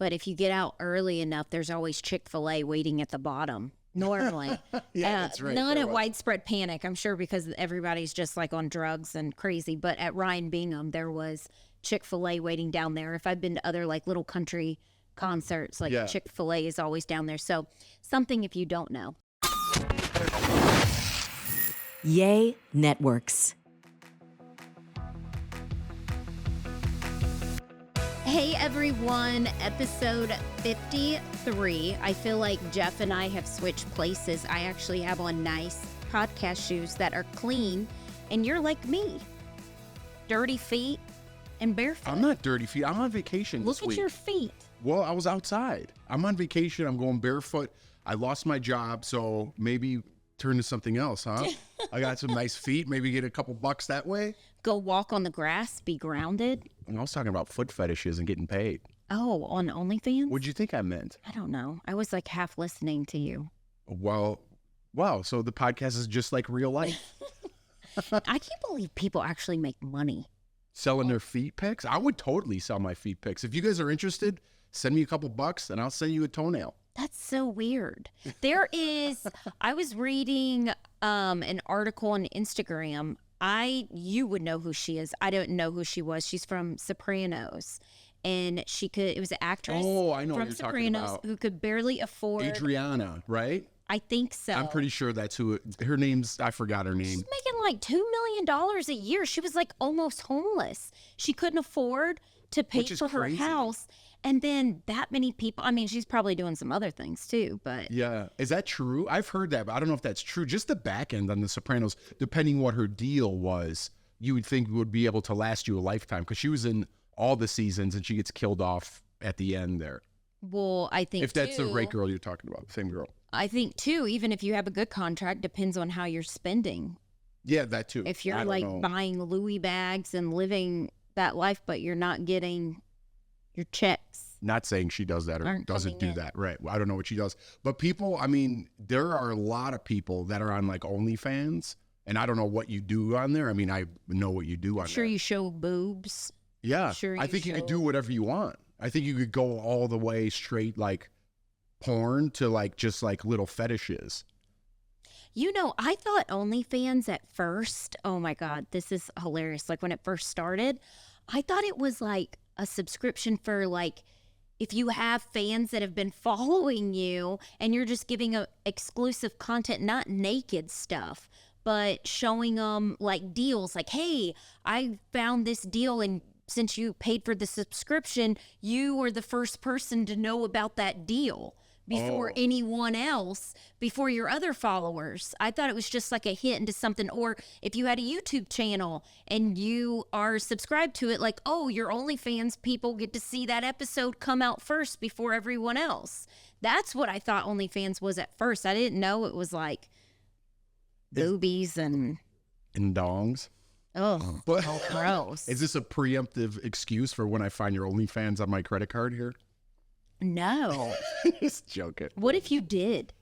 But if you get out early enough, there's always Chick-fil-A waiting at the bottom. Normally. That's right. Not at widespread panic, I'm sure, because everybody's just like on drugs and crazy. But at Ryan Bingham, there was Chick-fil-A waiting down there. If I've been to other like little country concerts, like Chick-fil-A is always down there. So something if you don't know. Yay Networks. Hey everyone, episode 53. I feel like Jeff and I have switched places. I actually have on nice podcast shoes that are clean, and you're like me, dirty feet and barefoot. I'm not dirty feet. I'm on vacation this week. Look at your feet. Well, I was outside. I'm on vacation. I'm going barefoot. I lost my job, so maybe turn to something else, huh? I got some nice feet. Maybe get a couple bucks that way. Go walk on the grass, be grounded. I was talking about foot fetishes and getting paid. Oh, on OnlyFans? What'd you think I meant? I don't know. I was like half listening to you. Well, wow. So the podcast is just like real life. I can't believe people actually make money selling their feet pics. I would totally sell my feet pics. If you guys are interested, send me a couple bucks and I'll send you a toenail. That's so weird. There is, I was reading an article on Instagram. You would know who she is. I don't know who she was. She's from Sopranos. And it was an actress I know from what you're Sopranos talking about. who could barely afford. Adriana, right? I think so. I'm pretty sure that's who her name's. I forgot her name. She's making like $2 million a year. She was like almost homeless. She couldn't afford to pay for her house. And then that many people, I mean, she's probably doing some other things too, but. Yeah. Is that true? I've heard that, but I don't know if that's true. Just the back end on The Sopranos, depending what her deal was, you would think would be able to last you a lifetime because she was in all the seasons and she gets killed off at the end there. Well, I think if that's the right girl you're talking about, same girl. I think too, even if you have a good contract, depends on how you're spending. Yeah, that too. If you're like buying Louis bags and living that life, but you're not getting your checks. Not saying she does that or doesn't do that. Right. I don't know what she does. But people, I mean, there are a lot of people that are on like OnlyFans, and I don't know what you do on there. I mean, I know what you do on there. Sure you show boobs. Yeah. I think you could do whatever you want. I think you could go all the way straight like porn to like just like little fetishes. You know, I thought OnlyFans at first, oh my God, this is hilarious. Like when it first started, I thought it was like a subscription for like, if you have fans that have been following you and you're just giving exclusive content, not naked stuff, but showing them like deals like, hey, I found this deal and since you paid for the subscription, you were the first person to know about that deal before anyone else, before your other followers. I thought it was just like a hint into something. Or if you had a YouTube channel and you are subscribed to it, like, oh, your OnlyFans people get to see that episode come out first before everyone else. That's what I thought OnlyFans was at first. I didn't know it was like boobies and dongs. Oh, gross. Is this a preemptive excuse for when I find your OnlyFans on my credit card here? No. Just joking. What if you did?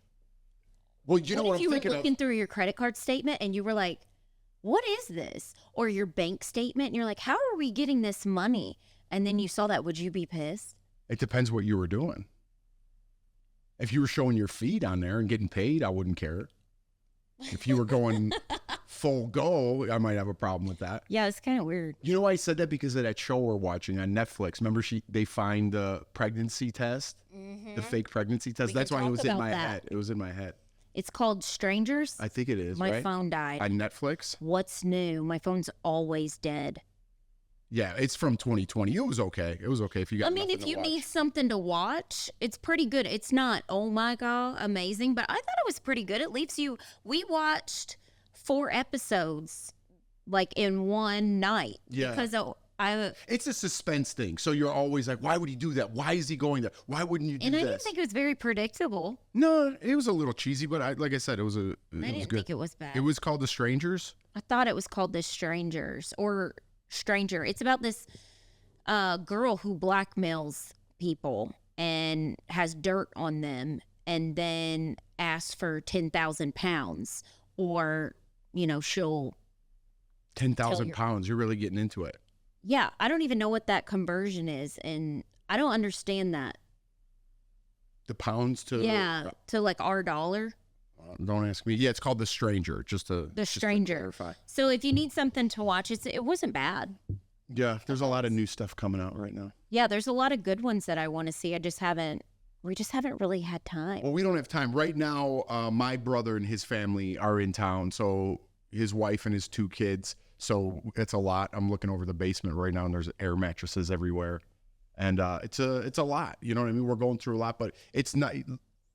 Well, you know what I'm thinking of? If you were looking through your credit card statement and you were like, what is this? Or your bank statement and you're like, how are we getting this money? And then you saw that, would you be pissed? It depends what you were doing. If you were showing your feet on there and getting paid, I wouldn't care. If you were going full go, I might have a problem with that. Yeah, it's kind of weird. You know why I said that? Because of that show we're watching on Netflix. Remember they find the pregnancy test, the fake pregnancy test? That's why it was in my head. It was in my head. It's called Strangers? I think it is, My right? phone died. On Netflix? What's new? My phone's always dead. Yeah, it's from 2020. It was okay. It was okay if you got if you need something to watch, it's pretty good. It's not, oh my God, amazing, but I thought it was pretty good. It leaves you, we watched 4 episodes like in one night. Yeah. Because it's a suspense thing. So you're always like, why would he do that? Why is he going there? Why wouldn't you do this? And I didn't think it was very predictable. No, it was a little cheesy, but like I said, it was good. I didn't think it was bad. It was called The Strangers? I thought it was called The Strangers or Stranger. It's about this girl who blackmails people and has dirt on them and then asks for 10,000 pounds or, she'll 10,000 pounds. You're really getting into it. Yeah. I don't even know what that conversion is. And I don't understand that. the pounds to to like our dollar. Don't ask me. Yeah, it's called The Stranger. The Stranger. To clarify. So if you need something to watch, it wasn't bad. Yeah, there's a lot of new stuff coming out right now. Yeah, there's a lot of good ones that I want to see. We just haven't really had time. Well, we don't have time right now. My brother and his family are in town, so his wife and his 2 kids. So it's a lot. I'm looking over the basement right now, and there's air mattresses everywhere, and it's a lot. You know what I mean? We're going through a lot, but it's not.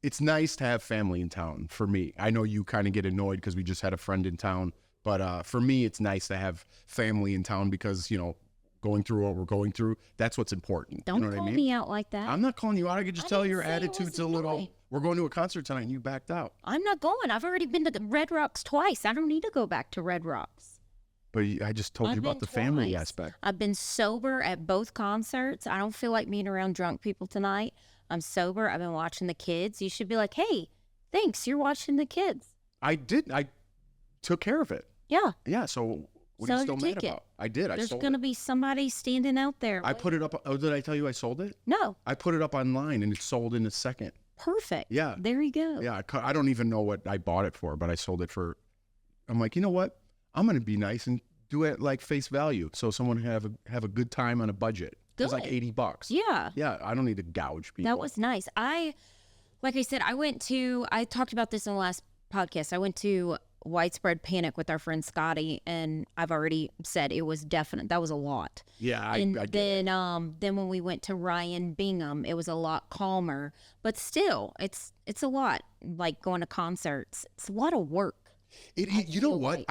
It's nice to have family in town for me. I know you kind of get annoyed because we just had a friend in town, but for me, it's nice to have family in town because, you know, going through what we're going through, that's what's important. Don't you know what call I mean? me out like that. I'm not calling you out. I could just tell your didn't say it attitude's was a little. annoying. We're going to a concert tonight and you backed out. I'm not going. I've already been to the Red Rocks twice. I don't need to go back to Red Rocks. But I just told you about the family aspect. I've been sober at both concerts. I don't feel like being around drunk people tonight. I'm sober. I've been watching the kids. You should be like, hey, thanks. You're watching the kids. I did. I took care of it. Yeah. Yeah. So what are you still mad about? I did. There's going to be somebody standing out there. I put it up. Oh, did I tell you I sold it? No. I put it up online and it sold in a second. Perfect. Yeah. There you go. Yeah. I don't even know what I bought it for, but I sold it for. I'm like, you know what? I'm going to be nice and do it like face value, so someone have a good time on a budget. It's like $80. Yeah. Yeah. I don't need to gouge people. That was nice. Like I said, I talked about this in the last podcast. I went to Widespread Panic with our friend Scotty, and I've already said it was definite. That was a lot. Yeah, I then when we went to Ryan Bingham, it was a lot calmer. But still, it's a lot. Like going to concerts, it's a lot of work. You know what?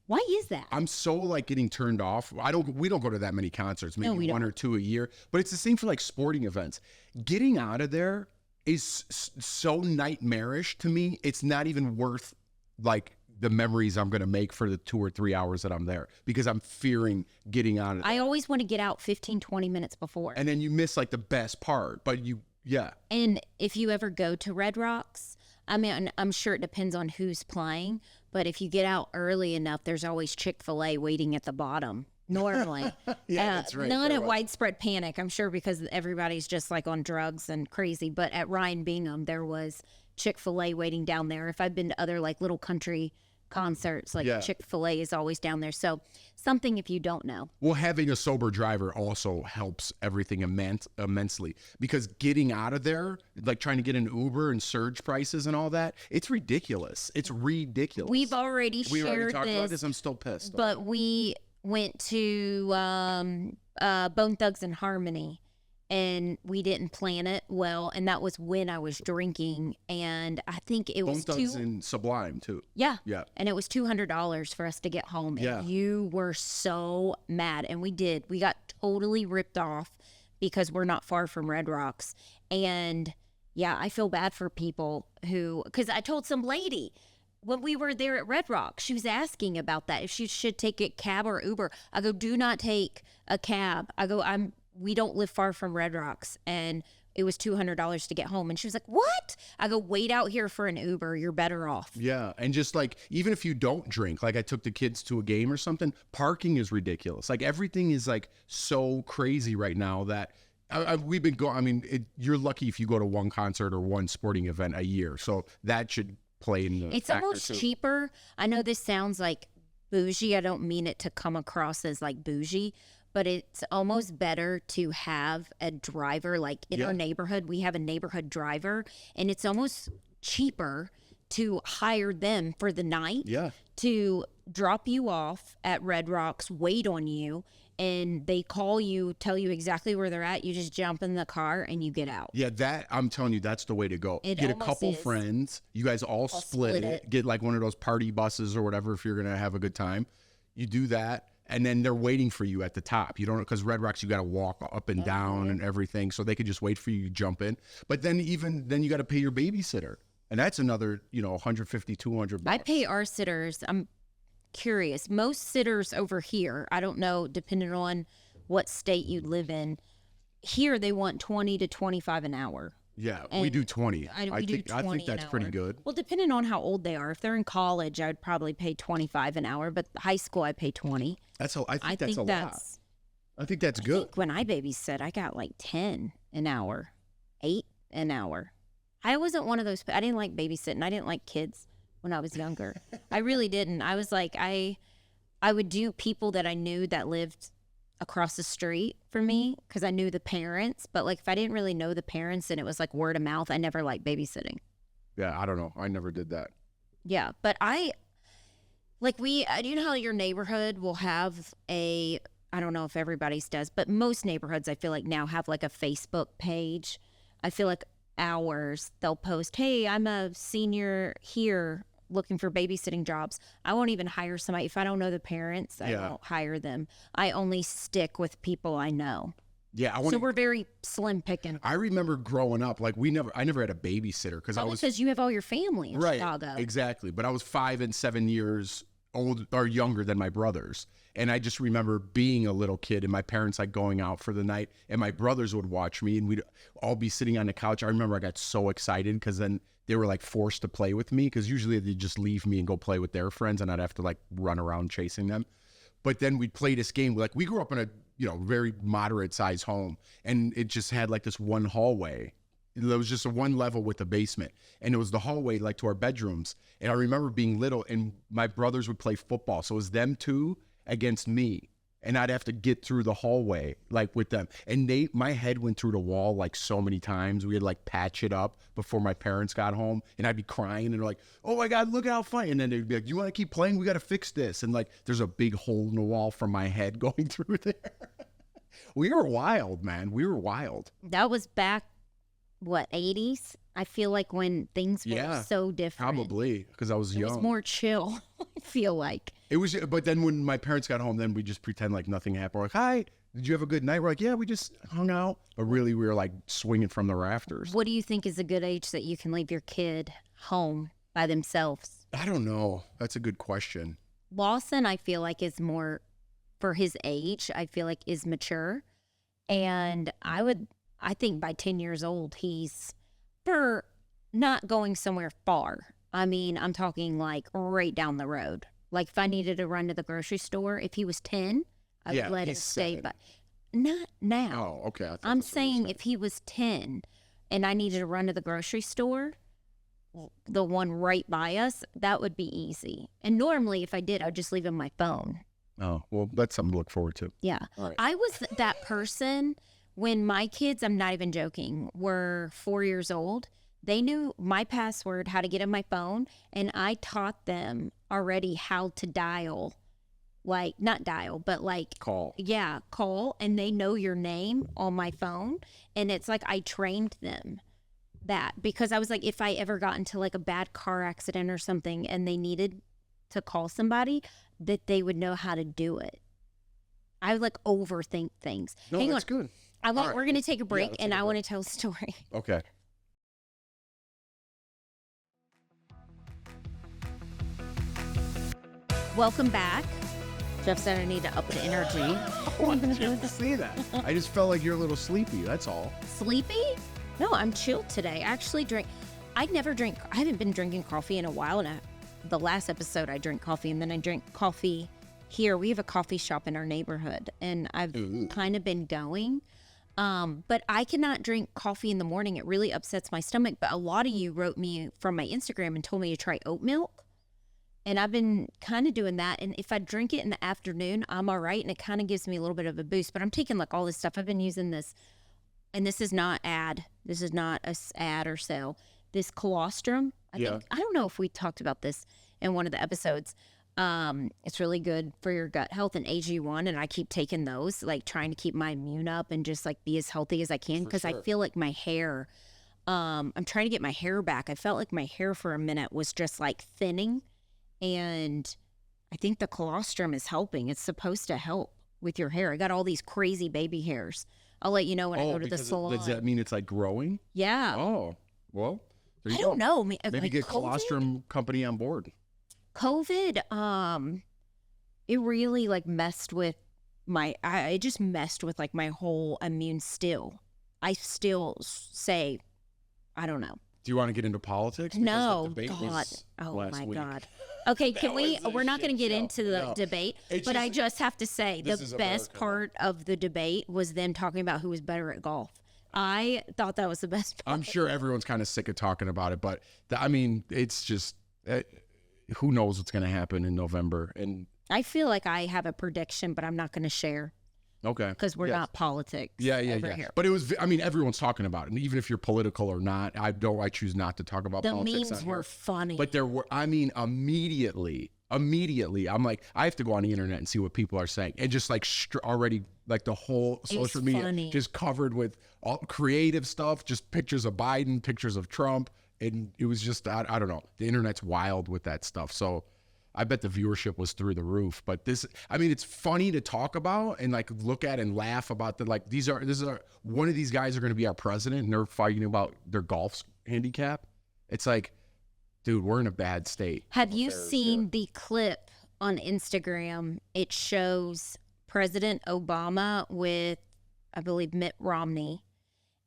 Why is that? I'm so like getting turned off. We don't go to that many concerts, maybe one or two a year. But it's the same for like sporting events. Getting out of there is so nightmarish to me. It's not even worth like the memories I'm going to make for the 2 or 3 hours that I'm there, because I'm fearing getting out of there. I always want to get out 15, 20 minutes before. And then you miss like the best part, but yeah. And if you ever go to Red Rocks, I mean, I'm sure it depends on who's playing, but if you get out early enough, there's always Chick-fil-A waiting at the bottom. Normally. Yeah, that's right. Not at Widespread Panic, I'm sure, because everybody's just like on drugs and crazy. But at Ryan Bingham, there was Chick-fil-A waiting down there. If I've been to other like little country concerts, like Chick-fil-A is always down there. So something if you don't know. Well, having a sober driver also helps everything immensely, because getting out of there, like trying to get an Uber and surge prices and all that, it's ridiculous. It's ridiculous. We already talked about this. I'm still pissed. But we went to Bone Thugs and Harmony, and we didn't plan it well, and that was when I was drinking, and I think it was Bone Thugs and Sublime too. Yeah. And it was $200 for us to get home. Yeah. And you were so mad, and we got totally ripped off because we're not far from Red Rocks. And yeah, I feel bad for people because I told some lady when we were there at Red Rock, she was asking about that, if she should take a cab or Uber. I go, do not take a cab. I go, we don't live far from Red Rocks, and it was $200 to get home. And she was like, what? I go, wait out here for an Uber. You're better off. Yeah. And just like, even if you don't drink, like I took the kids to a game or something, parking is ridiculous. Like everything is like so crazy right now that we've been going. I mean, you're lucky if you go to one concert or one sporting event a year. So that should play in the It's almost cheaper. I know this sounds like bougie. I don't mean it to come across as like bougie, but it's almost better to have a driver. Like in our neighborhood, we have a neighborhood driver, and it's almost cheaper to hire them for the night to drop you off at Red Rocks, wait on you, and they call you, tell you exactly where they're at. You just jump in the car and you get out. Yeah, that I'm telling you, that's the way to go. Get a couple friends. You guys all split it. Get like one of those party buses or whatever if you're gonna have a good time. You do that, and then they're waiting for you at the top. You don't, because Red Rocks, you got to walk up and down and everything, so they could just wait for you to jump in. But then you got to pay your babysitter, and that's another $150, $200. I pay our sitters. I'm curious. Most sitters over here, I don't know, depending on what state you live in, here they want 20 to 25 an hour. Yeah, we do 20. I think that's pretty good. Well, depending on how old they are. If they're in college, I would probably pay 25 an hour, but high school I pay 20. I think that's a lot. I think that's good. When I babysit, I got like 10 an hour, 8 an hour. I wasn't one of those. I didn't like babysitting. I didn't like kids when I was younger. I really didn't. I was like, I would do people that I knew that lived across the street from me because I knew the parents. But like if I didn't really know the parents and it was like word of mouth, I never liked babysitting. Yeah, I don't know. I never did that. Yeah, but you know how your neighborhood will have I don't know if everybody's does, but most neighborhoods I feel like now have like a Facebook page. I feel like ours, they'll post, hey, I'm a senior here looking for babysitting jobs. I won't even hire somebody. If I don't know the parents, I won't hire them. I only stick with people I know. Yeah, so we're very slim picking. I remember growing up, like I never had a babysitter because you have all your family in Chicago. Exactly. But I was 5 and 7 years old or younger than my brothers. And I just remember being a little kid and my parents like going out for the night and my brothers would watch me and we'd all be sitting on the couch. I remember I got so excited because then they were like forced to play with me because usually they'd just leave me and go play with their friends and I'd have to like run around chasing them. But then we'd play this game. Like we grew up in a, very moderate size home and it just had like this one hallway. There was just a one level with a basement and it was the hallway like to our bedrooms. And I remember being little and my brothers would play football. So it was them two against me and I'd have to get through the hallway like with them. And my head went through the wall like so many times. We had like patch it up before my parents got home and I'd be crying and they're like, oh my God, look how funny. And then they'd be like, you want to keep playing? We got to fix this. And like, there's a big hole in the wall from my head going through there. We were wild, man. We were wild. That was back, 80s? I feel like when things were so different. Probably, because I was young. It was more chill, I feel like. It was, but then when my parents got home, then we just pretend like nothing happened. We're like, hi, did you have a good night? We're like, yeah, we just hung out. But really, we were like swinging from the rafters. What do you think is a good age that you can leave your kid home by themselves? I don't know. That's a good question. Lawson, I feel like is more, for his age, I feel like is mature. And I think by 10 years old, he's for not going somewhere far. I mean, I'm talking like right down the road. Like if I needed to run to the grocery store, if he was 10, I would let him stay. But not now. Oh, okay. I'm saying if he was 10 and I needed to run to the grocery store, the one right by us, that would be easy. And normally if I did, I'd just leave him my phone. Oh, well, that's something to look forward to. Yeah. All right. I was that person when my kids, I'm not even joking, were 4 years old. They knew my password, how to get on my phone, and I taught them already how to dial, like, not dial, but like... Call. Yeah, call, and they know your name on my phone, and it's like I trained them that because I was like, if I ever got into like a bad car accident or something and they needed to call somebody, that they would know how to do it. I like overthink things. No, Hang that's on. good. We're going to take a break, and I want to tell a story. Okay. Welcome back. Jeff said I need to up the energy. I wanted you to see that. I just felt like you're a little sleepy, that's all. Sleepy? No, I'm chilled today. I actually I haven't been drinking coffee in a while, and the last episode I drank coffee, and then I drank coffee here. We have a coffee shop in our neighborhood, and I've kind of been going. But I cannot drink coffee in the morning. It really upsets my stomach. But a lot of you wrote me from my Instagram and told me to try oat milk. And I've been kind of doing that. And if I drink it in the afternoon, I'm all right. And it kind of gives me a little bit of a boost. But I'm taking like all this stuff. I've been using this. And this is not ad. This is not a ad or sell. This colostrum. I don't know if we talked about this in one of the episodes. It's really good for your gut health and AG1. And I keep taking those, like trying to keep my immune up and just like be as healthy as I can. Because I feel like my hair, I'm trying to get my hair back. I felt like my hair for a minute was just like thinning. And I think the colostrum is helping. It's supposed to help with your hair. I got all these crazy baby hairs. I'll let you know when I go to the salon. Does that mean it's like growing? Yeah. Oh, well, there you go. I don't know. Maybe like get COVID? Colostrum company on board. COVID, it really like messed with it just messed with like my whole immune still. I still say, I don't know. Do you want to get into politics? No, God. Oh my God. Okay, we're not going to get into the debate, but I just have to say the best part of the debate was them talking about who was better at golf. I thought that was the best part. I'm sure everyone's kind of sick of talking about it, but it's just who knows what's going to happen in November. And I feel like I have a prediction, but I'm not going to share. Okay. Because we're not politics. Yeah. Here. But it was, everyone's talking about it. And even if you're political or not, I choose not to talk about politics. The memes were funny. But there were, immediately, I'm like, I have to go on the internet and see what people are saying. And just like already, like the whole social media funny. Just covered with all creative stuff, just pictures of Biden, pictures of Trump. And it was just, I don't know. The internet's wild with that stuff. So I bet the viewership was through the roof. But this, it's funny to talk about and like look at and laugh about this is one of these guys are going to be our president and they're fighting about their golf handicap. It's like, dude, we're in a bad state. Have you seen the clip on Instagram? It shows President Obama with, I believe, Mitt Romney,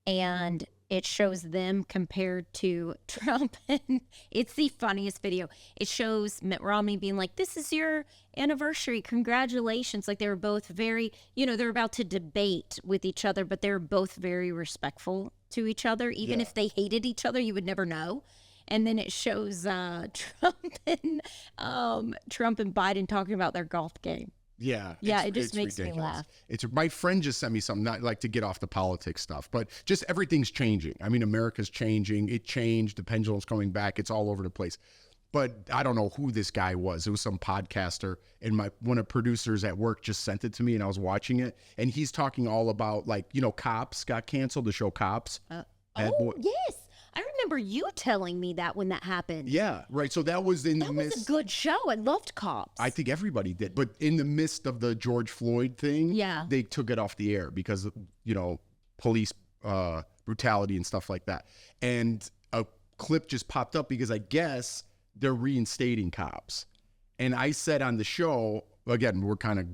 and it shows them compared to Trump. And it's the funniest video. It shows Mitt Romney being like, this is your anniversary. Congratulations. Like they were both very, they're about to debate with each other, but they're both very respectful to each other. Even if they hated each other, you would never know. And then it shows Trump and Biden talking about their golf game. Yeah. It just makes ridiculous. me laugh. My friend just sent me something, not like to get off the politics stuff, but just everything's changing. America's changing. It changed. The pendulum's coming back. It's all over the place. But I don't know who this guy was. It was some podcaster, and one of the producers at work just sent it to me, and I was watching it. And he's talking all about Cops got canceled, the show Cops. Yes. I remember you telling me that when that happened. Yeah, right. So that was in the midst. That was a good show. I loved Cops. I think everybody did. But in the midst of the George Floyd thing, they took it off the air because of, police brutality and stuff like that. And a clip just popped up because I guess they're reinstating Cops. And I said on the show, again, we're kind of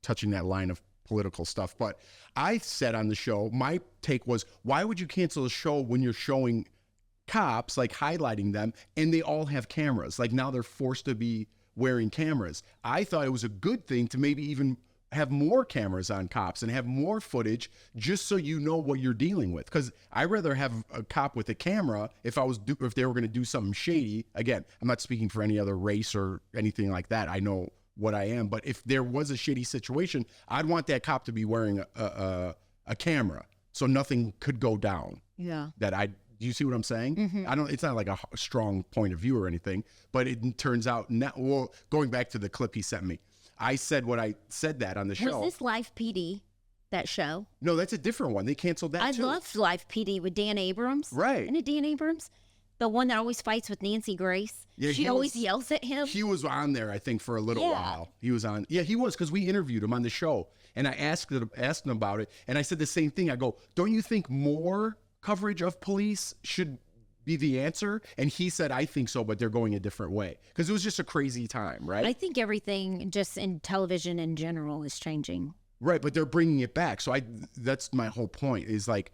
touching that line of political stuff, but I said on the show, my take was, why would you cancel a show when you're showing cops, like highlighting them, and they all have cameras? Like now they're forced to be wearing cameras. I thought it was a good thing to maybe even have more cameras on cops and have more footage just so you know what you're dealing with. Because I'd rather have a cop with a camera if they were going to do something shady. Again, I'm not speaking for any other race or anything like that. I know what I am. But if there was a shitty situation, I'd want that cop to be wearing a camera so nothing could go down. Yeah. Do you see what I'm saying? Mm-hmm. It's not like a strong point of view or anything, but it turns out going back to the clip he sent me, I said what I said that on the show. Was this Life PD, that show? No, that's a different one. They canceled that too. I loved Life PD with Dan Abrams. Right. Isn't it Dan Abrams? The one that always fights with Nancy Grace. Yeah, she always yells at him. He was on there, I think, for a little while. He was on. Yeah, he was, because we interviewed him on the show. And I asked him about it. And I said the same thing. I go, don't you think more coverage of police should be the answer? And he said, I think so, but they're going a different way. Because it was just a crazy time, right? I think everything just in television in general is changing. Right, but they're bringing it back. So that's my whole point, is like,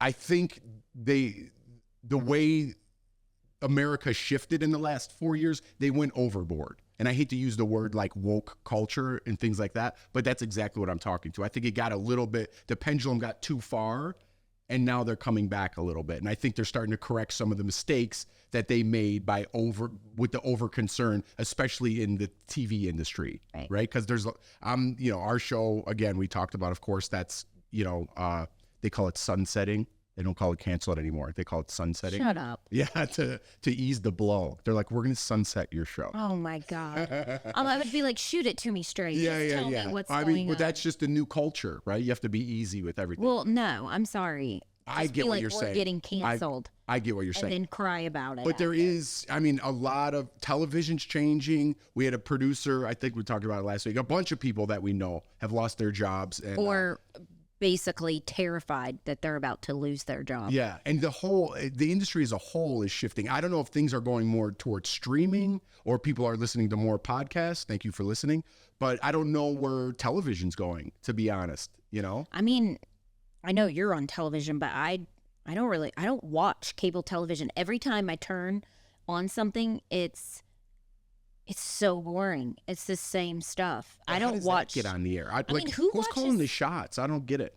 I think the way America shifted in the last 4 years, they went overboard. And I hate to use the word like woke culture and things like that, but that's exactly what I'm talking to. I think it got a little bit, the pendulum got too far, and now they're coming back a little bit. And I think they're starting to correct some of the mistakes that they made with the over concern, especially in the TV industry, right? Because there's, our show, again, we talked about, of course, that's, they call it sunsetting. They don't call it canceled anymore. They call it sunsetting. Shut up. Yeah, to ease the blow. They're like, we're going to sunset your show. Oh, my God. I would be like, shoot it to me straight. Tell me what's going on. That's just a new culture, right? You have to be easy with everything. Well, no, I'm sorry. I get what you're saying. We're getting canceled. I get what you're saying. And then cry about it. But there is, a lot of television's changing. We had a producer, I think we talked about it last week. A bunch of people that we know have lost their jobs. Or basically terrified that they're about to lose their job. Yeah, and the industry as a whole is shifting. I don't know if things are going more towards streaming or people are listening to more podcasts. Thank you for listening. But I don't know where television's going, to be honest, I know you're on television, but I don't watch cable television. Every time I turn on something, it's so boring. It's the same stuff. I don't watch. Get on the air. Who's calling the shots? I don't get it.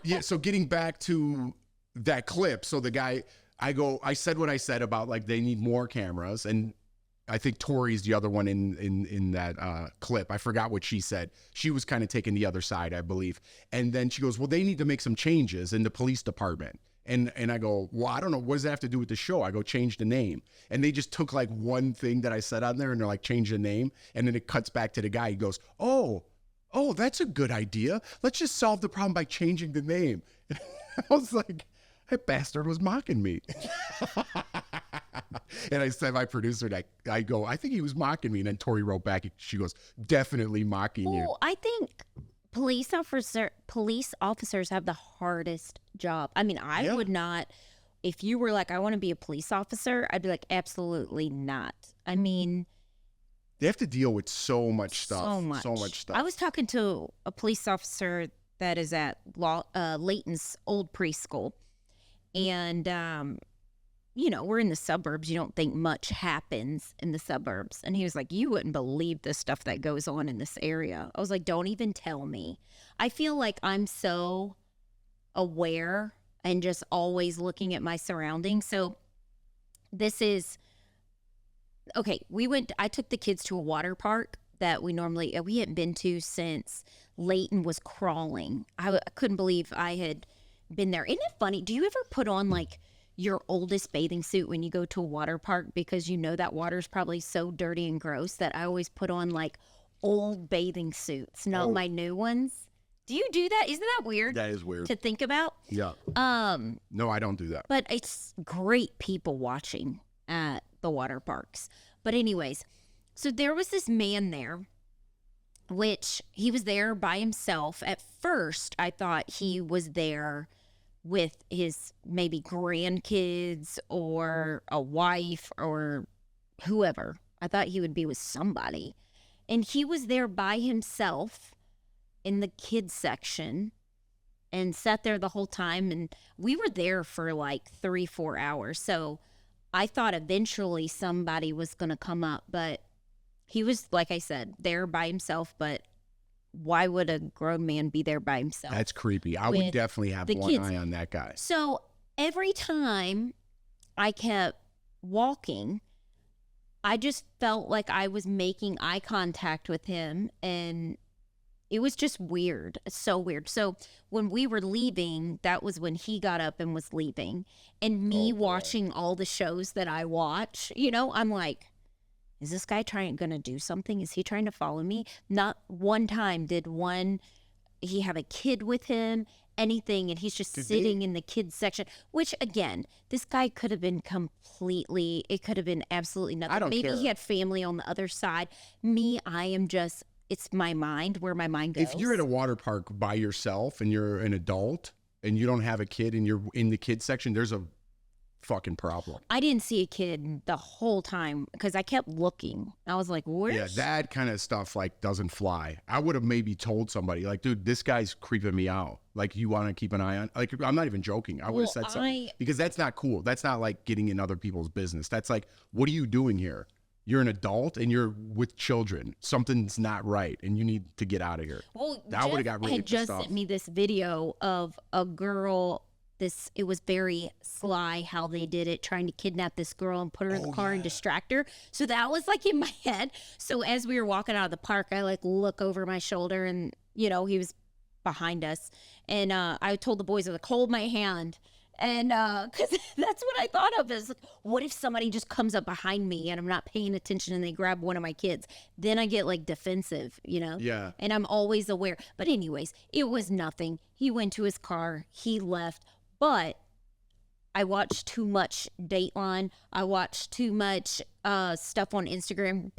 Yeah. So getting back to that clip. So the guy, I said what I said about like they need more cameras, and I think Tori's the other one in that clip. I forgot what she said. She was kind of taking the other side, I believe. And then she goes, well, they need to make some changes in the police department. And I go, well, I don't know. What does that have to do with the show? I go, change the name. And they just took like one thing that I said on there and they're like, change the name. And then it cuts back to the guy. He goes, oh, that's a good idea. Let's just solve the problem by changing the name. And I was like, that bastard was mocking me. And I said, my producer, I go, I think he was mocking me. And then Tori wrote back, she goes, definitely mocking you. Well, I think police officers have the hardest job. I mean, I would not, if you were like, I want to be a police officer, I'd be like, absolutely not. I mean, they have to deal with so much stuff. So much stuff. I was talking to a police officer that is at Layton's old preschool. And, you know, we're in the suburbs. You don't think much happens in the suburbs. And he was like, you wouldn't believe the stuff that goes on in this area. I was like, don't even tell me. I feel like I'm so aware and just always looking at my surroundings. So this is, okay, I took the kids to a water park that we hadn't been to since Layton was crawling. I couldn't believe I had been there. Isn't it funny? Do you ever put on like your oldest bathing suit when you go to a water park because you know that water's probably so dirty and gross that I always put on like old bathing suits, not my new ones? Do you do that? Isn't that weird? That is weird to think about. Yeah. No, I don't do that. But it's great people watching at the water parks. But anyways, so there was this man there, which he was there by himself. At first, I thought he was there with his maybe grandkids or a wife or whoever. I thought he would be with somebody. And he was there by himself in the kids section and sat there the whole time. And we were there for like 3-4 hours. So I thought eventually somebody was going to come up, but he was, like I said, there by himself. But why would a grown man be there by himself? That's creepy. I would definitely have one kids. Eye on that guy. So every time I kept walking, I just felt like I was making eye contact with him, and it was just weird. So weird. So when we were leaving, that was when he got up and was leaving. And me watching all the shows that I watch, you know, I'm like, is this guy gonna do something? Is he trying to follow me? Not one time did he have a kid with him, anything, and he's just sitting in the kids section, which again, this guy could have been it could have been absolutely nothing. I don't Maybe care. he had family on the other side. Me, I am just, it's my mind, where my mind goes. If you're at a water park by yourself and you're an adult and you don't have a kid and you're in the kids section, there's a fucking problem. I didn't see a kid the whole time because I kept looking. I was like, where's... Yeah, that kind of stuff like doesn't fly. I would have maybe told somebody like, dude, this guy's creeping me out. Like, you want to keep an eye on, like, I'm not even joking. I would have said something because that's not cool. That's not like getting in other people's business. That's like, what are you doing here? You're an adult and you're with children. Something's not right, and you need to get out of here. Well, I would have got really had just sent me this video of a girl. It was very sly how they did it, trying to kidnap this girl and put her in the car and distract her. So that was like in my head. So as we were walking out of the park, I like look over my shoulder, and you know, he was behind us. And I told the boys, I was like, hold my hand. And because that's what I thought of, is like, what if somebody just comes up behind me and I'm not paying attention and they grab one of my kids? Then I get like defensive, you know? Yeah. And I'm always aware. But anyways, it was nothing. He went to his car. He left. But I watched too much Dateline. I watched too much stuff on Instagram,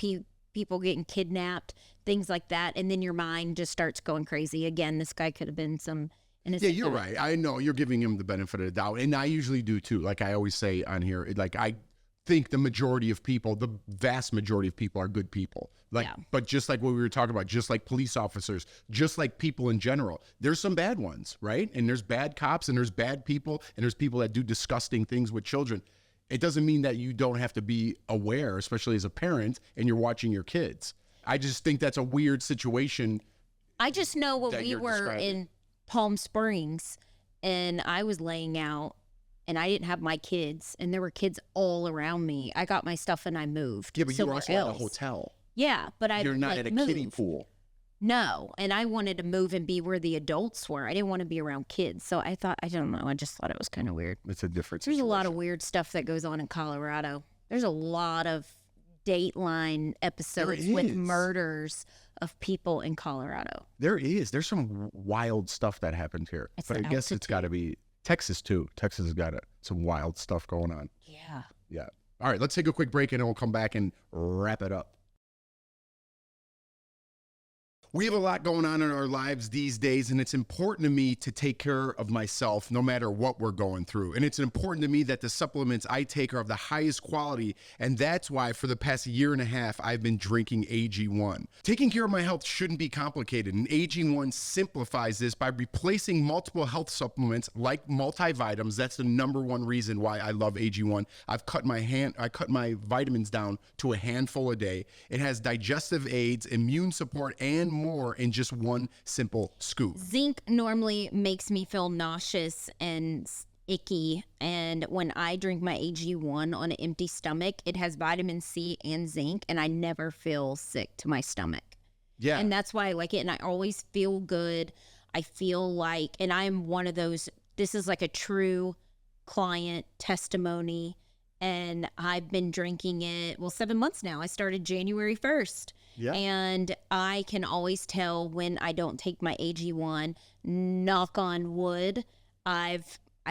people getting kidnapped, things like that. And then your mind just starts going crazy. Again, this guy could have been some innocent. Yeah, you're right. I know you're giving him the benefit of the doubt. And I usually do too. Like I always say on here, like I think the majority of people, the vast majority of people are good people. Like, but just like what we were talking about, just like police officers, just like people in general, there's some bad ones, right? And there's bad cops and there's bad people and there's people that do disgusting things with children. It doesn't mean that you don't have to be aware, especially as a parent and you're watching your kids. I just think that's a weird situation. I just know when we were Palm Springs, and I was laying out, and I didn't have my kids, and there were kids all around me. I got my stuff and I moved. Yeah, but you were somewhere also at a else. hotel. Yeah, but You're not like, at a moved. kiddie pool. No, and I wanted to move and be where the adults were. I didn't want to be around kids. So I don't know. I just thought it was kind of weird. It's a different There's situation. a lot of weird stuff that goes on in Colorado. There's a lot of Dateline episodes with murders of people in Colorado. There is. There's some wild stuff that happened here. It's but I the guess it's got to be Texas, too. Texas has got some wild stuff going on. Yeah. Yeah. All right, let's take a quick break and then we'll come back and wrap it up. We have a lot going on in our lives these days, and it's important to me to take care of myself no matter what we're going through. And it's important to me that the supplements I take are of the highest quality, and that's why for the past year and a half, I've been drinking AG1. Taking care of my health shouldn't be complicated, and AG1 simplifies this by replacing multiple health supplements like multivitamins. That's the number one reason why I love AG1. I cut my vitamins down to a handful a day. It has digestive aids, immune support, and more in just one simple scoop. Zinc normally makes me feel nauseous and icky, and when I drink my AG1 on an empty stomach, it has vitamin C and zinc, and I never feel sick to my stomach. Yeah. And that's why I like it, and I always feel good. I feel like, and I'm one of those, this is like a true client testimony, and I've been drinking it, 7 months now. I started January 1st. Yeah. And I can always tell when I don't take my AG1. Knock on wood. I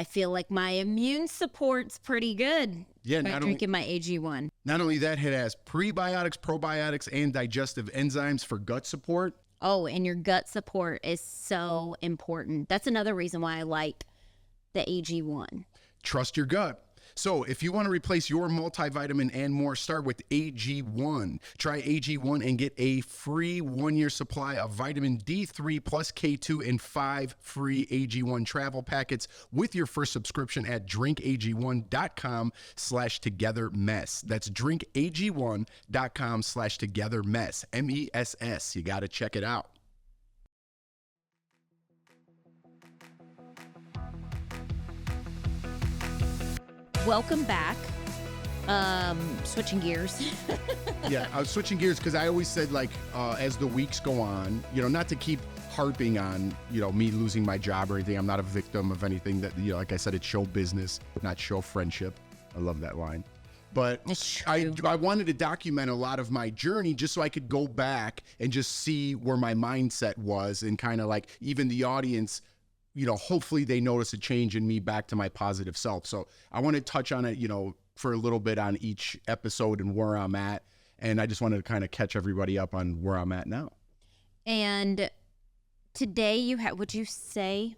feel like my immune support's pretty good. Yeah, by drinking my AG1. Not only that, it has prebiotics, probiotics, and digestive enzymes for gut support. Oh, and your gut support is so important. That's another reason why I like the AG1. Trust your gut. So if you want to replace your multivitamin and more, start with AG1. Try AG1 and get a free 1-year supply of vitamin D3+K2 and 5 free AG1 travel packets with your first subscription at drinkag1.com/togetherness. That's drinkag1.com/togetherness. MESS. You got to check it out. Welcome back. Switching gears. Yeah, I was switching gears because I always said, like, as the weeks go on, not to keep harping on, me losing my job or anything. I'm not a victim of anything that, like I said, it's show business, not show friendship. I love that line. But I wanted to document a lot of my journey just so I could go back and just see where my mindset was and kind of like even the audience, hopefully they notice a change in me back to my positive self. So I want to touch on it, for a little bit on each episode and where I'm at. And I just wanted to kind of catch everybody up on where I'm at now. And today you had, would you say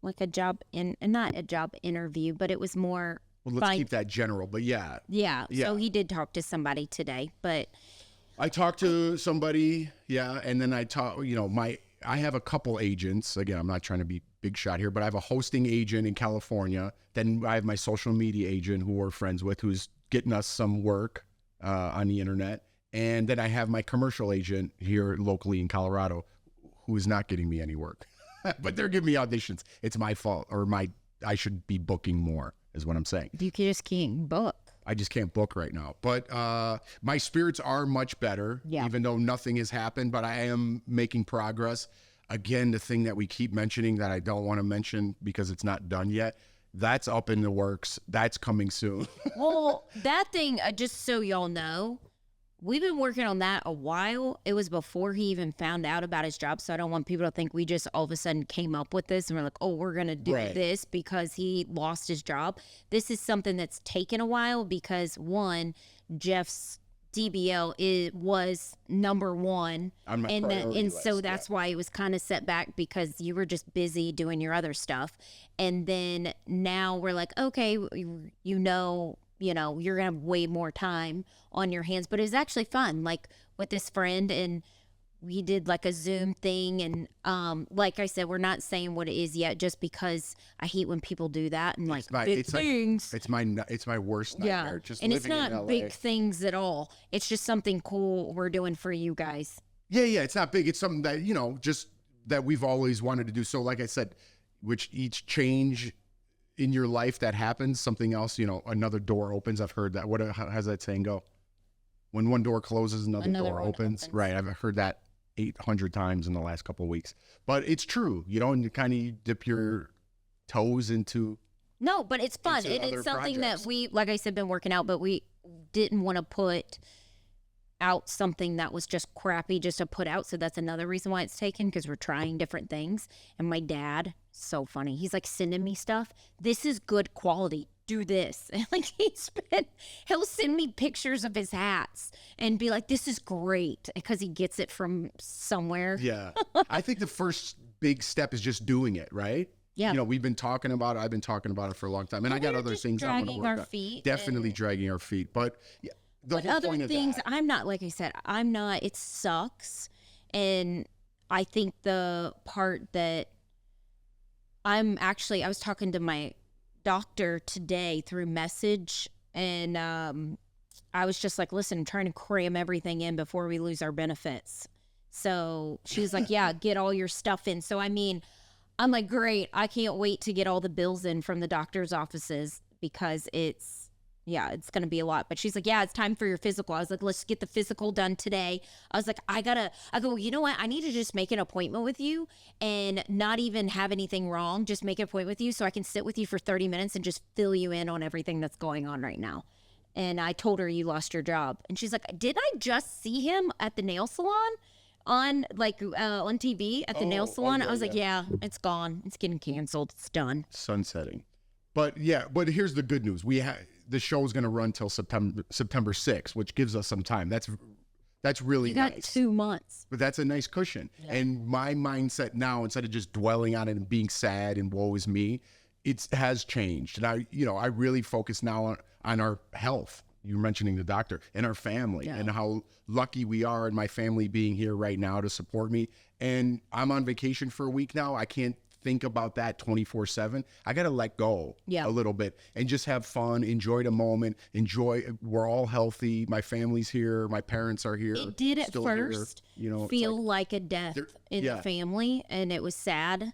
like a job not a job interview, but it was more. Well, let's keep that general, but yeah. So he did talk to somebody today, but. I talked to somebody, and then I I have a couple agents. Again, I'm not trying to be big shot here, but I have a hosting agent in California. Then I have my social media agent who we're friends with, who's getting us some work on the internet. And then I have my commercial agent here locally in Colorado, who is not getting me any work, but they're giving me auditions. It's my fault, or I should be booking more, is what I'm saying. You just can't book. I just can't book right now. But my spirits are much better, even though nothing has happened, but I am making progress. Again, the thing that we keep mentioning that I don't want to mention because it's not done yet, that's up in the works. That's coming soon. Well, that thing, just so y'all know, we've been working on that a while. It was before he even found out about his job, so I don't want people to think we just all of a sudden came up with this and we're like, oh, we're going to do this because he lost his job. This is something that's taken a while because, one, Jeff's DBL was number one. On my and list, so that's why it was kind of set back because you were just busy doing your other stuff. And then now we're like, okay, you're going to have way more time on your hands. But it was actually fun, like with this friend, and we did like a Zoom thing. And like I said, we're not saying what it is yet just because I hate when people do that and like big things. It's my worst nightmare. Just and it's living in not LA. big things at all. It's just something cool we're doing for you guys. Yeah, it's not big. It's something that, just that we've always wanted to do. So like I said, which each change in your life that happens, something else, another door opens. I've heard that. How's that saying go? When one door closes, another door opens. Right. I've heard that 800 times in the last couple of weeks, but it's true, and you kind of dip your toes into. No, but it's fun. It's something projects that we, like I said, been working out, but we didn't want to put out something that was just crappy just to put out. So that's another reason why it's taken, because we're trying different things. And my dad, so funny. He's like sending me stuff. This is good quality. Do this. And like he'll send me pictures of his hats and be like, this is great, because he gets it from somewhere. Yeah. I think the first big step is just doing it, right? Yeah. We've been talking about it. I've been talking about it for a long time. And I got other things I want to work on. Definitely dragging our feet. But yeah, but other things, I'm not, like I said, I'm not, it sucks. And I think the part that I was talking to my doctor today through message, and I was just like, listen, I'm trying to cram everything in before we lose our benefits. So she was like, yeah, get all your stuff in. So, I mean, I'm like, great. I can't wait to get all the bills in from the doctor's offices, because it's going to be a lot. But she's like, yeah, it's time for your physical. I was like, let's get the physical done today. I was like, I go, you know what? I need to just make an appointment with you and not even have anything wrong. Just make an appointment with you so I can sit with you for 30 minutes and just fill you in on everything that's going on right now. And I told her you lost your job. And she's like, did I just see him at the nail salon? On TV at the nail salon. I was like, yeah, it's gone. It's getting canceled. It's done. Sunsetting. But here's the good news. The show is going to run till September 6th, which gives us some time. That's really nice. You got 2 months. But that's a nice cushion. Yeah. And my mindset now, instead of just dwelling on it and being sad and woe is me, it has changed. And I really focus now on our health. You're mentioning the doctor and our family, and how lucky we are, and my family being here right now to support me. And I'm on vacation for a week now. I can't think about that 24/7. I got to let go a little bit and just have fun, enjoy the moment, we're all healthy. My family's here. My parents are here. It did at first feel like a death in the family, and it was sad.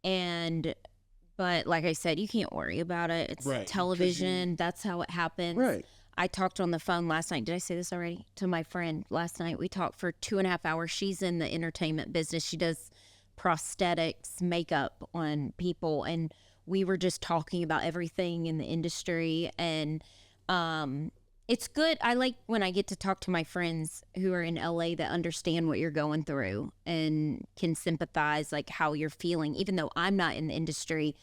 But like I said, you can't worry about it. It's television. That's how it happens. Right. I talked on the phone last night. Did I say this already? To my friend last night. We talked for 2.5 hours. She's in the entertainment business. She does prosthetics, makeup on people. And we were just talking about everything in the industry. And it's good. I like when I get to talk to my friends who are in LA that understand what you're going through and can sympathize, like how you're feeling. Even though I'm not in the industry,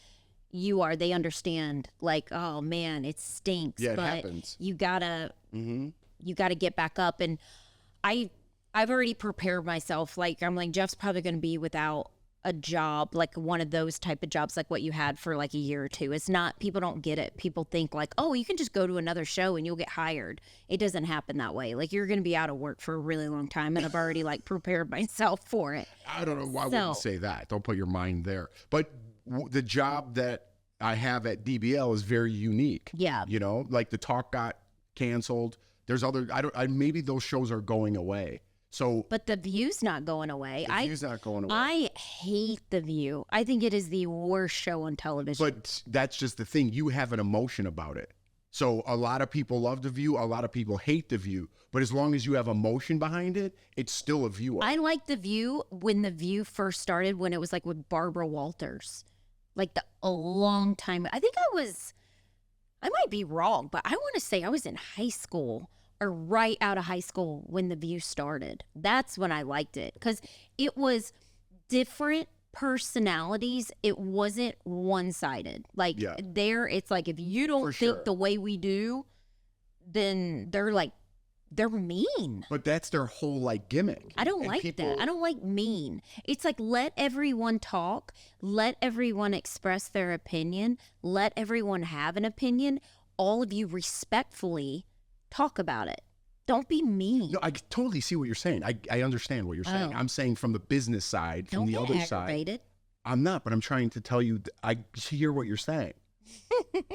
they understand, like, oh man, it stinks. Yeah, it but happens. You gotta get back up. And I've already prepared myself. Like, I'm like, Jeff's probably going to be without a job, like one of those type of jobs, like what you had for like a year or two. It's not, people don't get it. People think like, oh, you can just go to another show and you'll get hired. It doesn't happen that way. Like, you're going to be out of work for a really long time. And I've already like prepared myself for it. I don't know why would you say that. Don't put your mind there. But the job that I have at DBL is very unique. Yeah. Like the talk got canceled. There's other, maybe those shows are going away. So, but The View's not going away. The View's not going away. I hate The View. I think it is the worst show on television. But that's just the thing. You have an emotion about it. So a lot of people love The View. A lot of people hate The View. But as long as you have emotion behind it, it's still a viewer. I liked The View when The View first started, when it was like with Barbara Walters. Like a long time. I think I might be wrong, but I want to say I was in high school or right out of high school when The View started. That's when I liked it, because it was different personalities. It wasn't one-sided. Like it's like, if you don't think the way we do, then they're mean. But that's their whole like gimmick. I don't like that. I don't like mean. It's like, let everyone talk. Let everyone express their opinion. Let everyone have an opinion. All of you respectfully talk about it. Don't be mean. No, I totally see what you're saying. I understand what you're saying. I'm saying from the business side, from the other side. Aggravated. I'm not, but I'm trying to tell you, I hear what you're saying.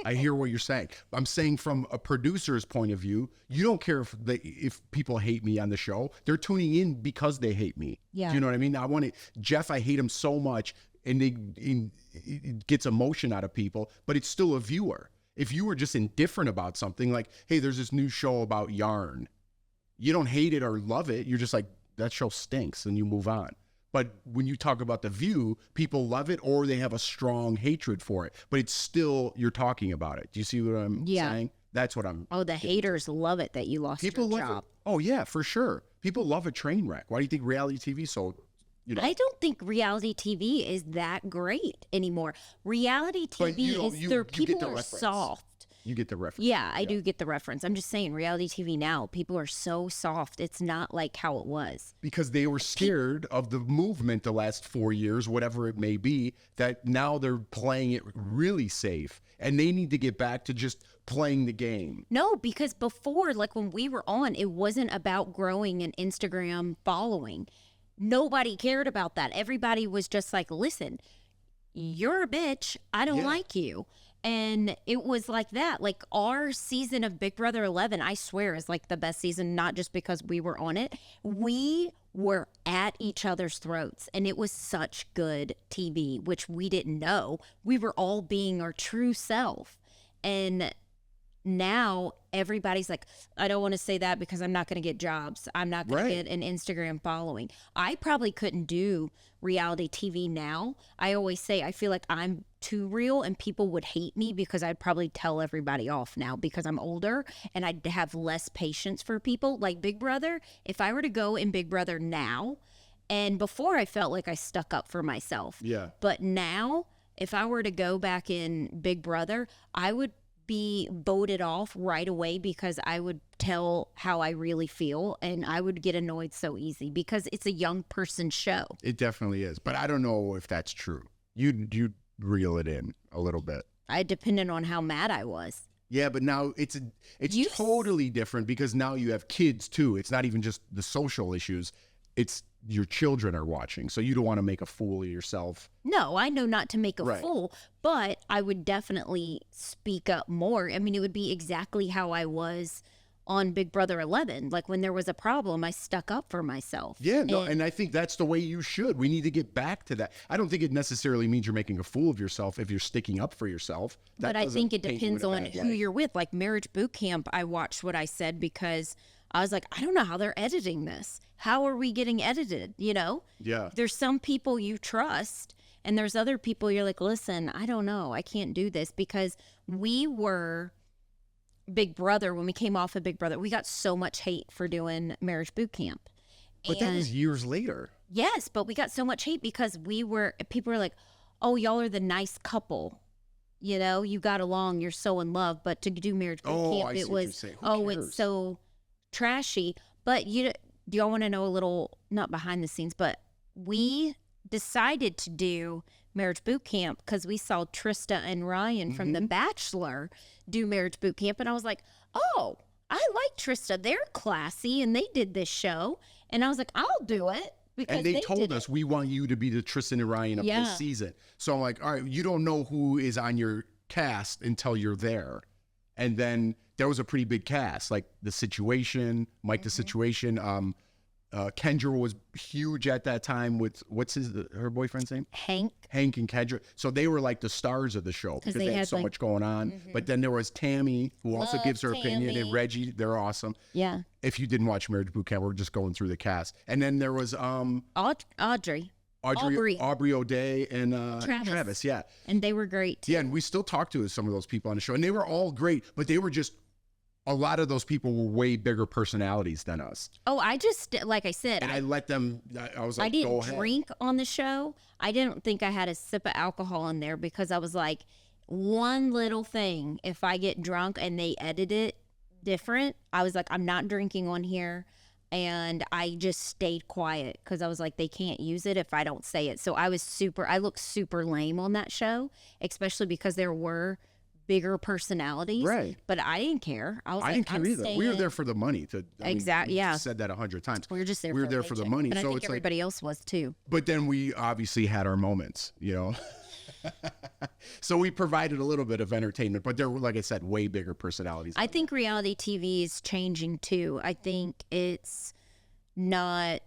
I hear what you're saying. I'm saying from a producer's point of view, you don't care if people hate me on the show. They're tuning in because they hate me. Yeah. Do you know what I mean? Jeff, I hate him so much, and it gets emotion out of people, but it's still a viewer. If you were just indifferent about something, like, hey, there's this new show about yarn, you don't hate it or love it. You're just like, that show stinks, and you move on. But when you talk about The View, people love it or they have a strong hatred for it. But it's still, you're talking about it. Do you see what I'm saying? That's what I'm... Oh, the haters love it that you lost your job. Oh, yeah, for sure. People love a train wreck. Why do you think reality TV so... I don't think reality TV is that great anymore. Reality TV people are soft. You get the reference. Yeah, I do get the reference. I'm just saying, reality TV now, people are so soft. It's not like how it was. Because they were scared of the movement the last 4 years, whatever it may be, that now they're playing it really safe. And they need to get back to just playing the game. No, because before, like when we were on, it wasn't about growing an Instagram following. Nobody cared about that. Everybody was just like, listen, you're a bitch. I don't like you. And it was like that. Like our season of Big Brother 11, I swear, is like the best season, not just because we were on it. We were at each other's throats, and it was such good TV, which we didn't know. We were all being our true self. And now everybody's like, I don't want to say that because I'm not going to get jobs. I'm not going to get an Instagram following. I probably couldn't do reality TV now. I always say I feel like I'm too real and people would hate me because I'd probably tell everybody off now because I'm older and I'd have less patience for people. Like Big Brother, if I were to go in Big Brother now, and before I felt like I stuck up for myself. Yeah. But now, if I were to go back in Big Brother, I would be voted off right away because I would tell how I really feel, and I would get annoyed so easy because it's a young person show. It definitely is, but I don't know if that's true. You'd reel it in a little bit. I depended on how mad I was. Yeah, but now it's totally different because now you have kids too. It's not even just the social issues. It's your children are watching, so you don't want to make a fool of yourself. No, I know not to make a fool, but I would definitely speak up more. I mean, it would be exactly how I was on Big Brother 11. Like when there was a problem, I stuck up for myself. Yeah, no, and I think that's the way you should. We need to get back to that. I don't think it necessarily means you're making a fool of yourself if you're sticking up for yourself. But I think it depends on who you're with. Like Marriage Boot Camp, I watched what I said because I was like, I don't know how they're editing this. How are we getting edited? You know? Yeah. There's some people you trust, and there's other people you're like, listen, I don't know. I can't do this because we were Big Brother. When we came off of Big Brother, we got so much hate for doing Marriage Boot Camp. But that was years later. Yes, but we got so much hate because people were like, oh, y'all are the nice couple. You know, you got along, you're so in love. But to do Marriage Boot Camp, it was, it's so trashy. But do y'all want to know a little, not behind the scenes, but we decided to do Marriage Boot Camp because we saw Trista and Ryan from The Bachelor do Marriage Boot Camp. And I was like, oh, I like Trista. They're classy and they did this show. And I was like, I'll do it. And they told us, we want you to be the Tristan and Ryan of this season. So I'm like, all right, you don't know who is on your cast until you're there. And then there was a pretty big cast, like The Situation, Mike The Situation. Kendra was huge at that time with, what's her boyfriend's name? Hank and Kendra. So they were like the stars of the show because they had so much going on. But then there was Tammy, who also gives her opinion, and Reggie. They're awesome. Yeah. If you didn't watch Marriage Boot Camp, we're just going through the cast. And then there was Aubrey O'Day and Travis. Yeah. And they were great too. Yeah, and we still talk to some of those people on the show, and they were all great, but they were just, a lot of those people were way bigger personalities than us. Oh, I just, like I said, and I let them, I was like, I didn't go ahead. drink on the show. I didn't think I had a sip of alcohol in there because I was like, one little thing, if I get drunk and they edit it different, I was like, I'm not drinking on here. And I just stayed quiet because I was like, they can't use it if I don't say it. So I looked super lame on that show, especially because there were bigger personalities. Right. But I didn't care. I didn't care either. We were there for the money. Exactly. Yeah. Said that 100 times. We were just there. We were there for the money. But so I think everybody else was too. But then we obviously had our moments, you know. So we provided a little bit of entertainment, but they're, like I said, way bigger personalities. I think reality TV is changing too. I think it's not,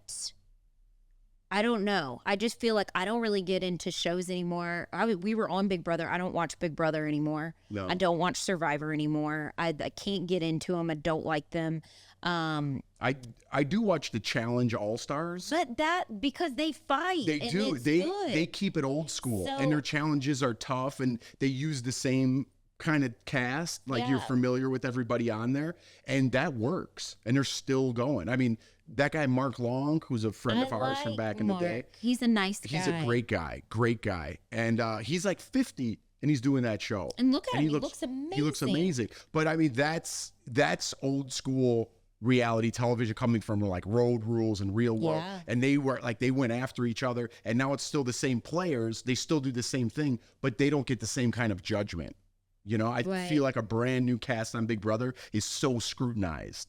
I don't know. I just feel like I don't really get into shows anymore. We were on Big Brother. I don't watch Big Brother anymore. No. I don't watch Survivor anymore. I can't get into them. I don't like them. I do watch the Challenge All-Stars. But that, because they fight. They and do. it's They good. keep it old school, So- and their challenges are tough, and they use the same kind of cast, like you're Yeah. familiar with everybody on there, and that works. And they're still going. I mean, that guy Mark Long, who's a friend of ours from back in the day, He's a nice guy. he's a great guy, and he's like 50, and he's doing that show. And look at And him. He looks amazing. He looks amazing. But I mean, that's old school reality television coming from like Road Rules and Real World. Yeah. And they went after each other, and now it's still the same players. They still do the same thing, but they don't get the same kind of judgment. You know, I Right. feel like a brand new cast on Big Brother is so scrutinized.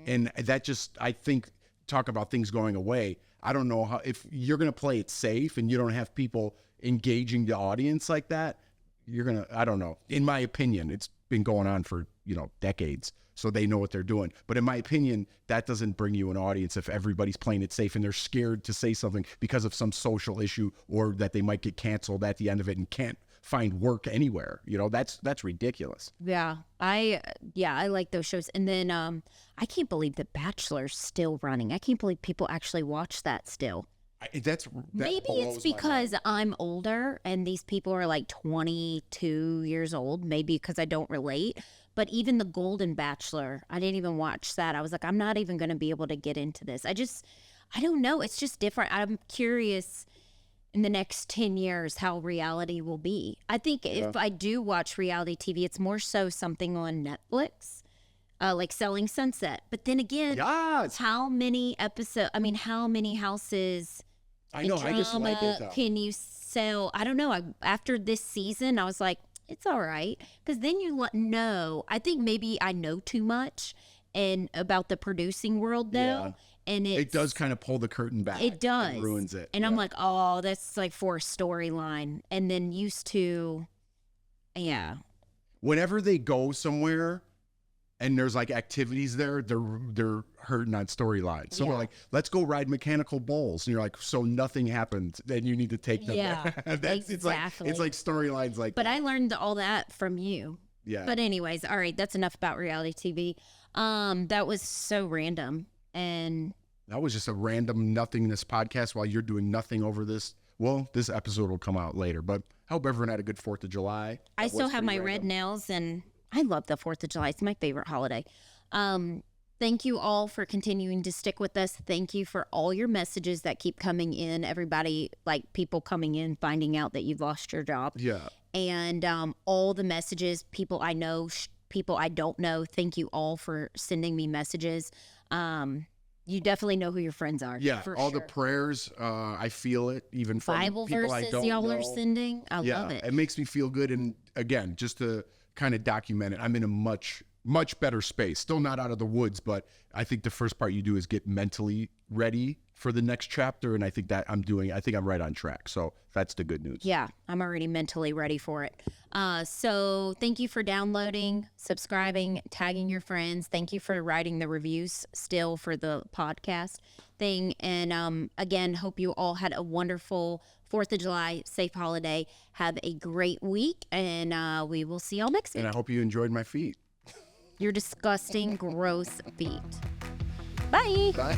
And that just, I think, talk about things going away. I don't know how, if you're going to play it safe and you don't have people engaging the audience like that, you're going to, I don't know. In my opinion, it's been going on for, decades. So they know what they're doing. But in my opinion, that doesn't bring you an audience if everybody's playing it safe and they're scared to say something because of some social issue or that they might get canceled at the end of it and can't find work anywhere. That's ridiculous. Yeah, I like those shows. And then I can't believe The Bachelor's still running. I can't believe people actually watch that still. That Maybe blows it's my because mind. I'm older and these people are like 22 years old, maybe because I don't relate. But even The Golden Bachelor, I didn't even watch that. I was like, I'm not even going to be able to get into this. I don't know. It's just different. I'm curious in the next 10 years how reality will be. I think if I do watch reality TV, it's more so something on Netflix, like Selling Sunset. But then again, Yes. how many how many houses I know. I just like it though. can you sell? I don't know. After this season, I was like, it's all right. Because then you know, I think maybe I know too much and about the producing world though. Yeah. And It does kind of pull the curtain back. it does. It ruins it. And I'm like, oh, that's like for a storyline. And then used to, yeah. Whenever they go somewhere and there's like activities there, they're hurting on storylines. So Yeah. they're like, let's go ride mechanical bulls. And you're like, so nothing happened. Then you need to take them Yeah, there. exactly. It's like storylines like But that. I learned all that from you. Yeah. But anyways, all right, that's enough about reality TV. That was so random. And That was just a random nothingness podcast while you're doing nothing over this. Well, this episode will come out later, but I hope everyone had a good 4th of July. I That still was have my pretty red random. nails, and I love the 4th of July. It's my favorite holiday. Thank you all for continuing to stick with us. Thank you for all your messages that keep coming in. Everybody, like people coming in, finding out that you've lost your job. Yeah. And all the messages, people I know, people I don't know. Thank you all for sending me messages. You definitely know who your friends are. Yeah. for All sure. the prayers, I feel it even from Bible people I verses don't y'all know. are sending. I Yeah, love it. it makes me feel good. And again, just to kind of document it, I'm in a much better space. Still not out of the woods, but I think the first part you do is get mentally ready for the next chapter. And I think that I'm right on track. So that's the good news. Yeah, I'm already mentally ready for it. So thank you for downloading, subscribing, tagging your friends. Thank you for writing the reviews still for the podcast thing. And again, hope you all had a wonderful 4th of July, safe holiday. Have a great week, and we will see y'all next week. And I hope you enjoyed my feet. Your disgusting, gross feet. Bye. Bye.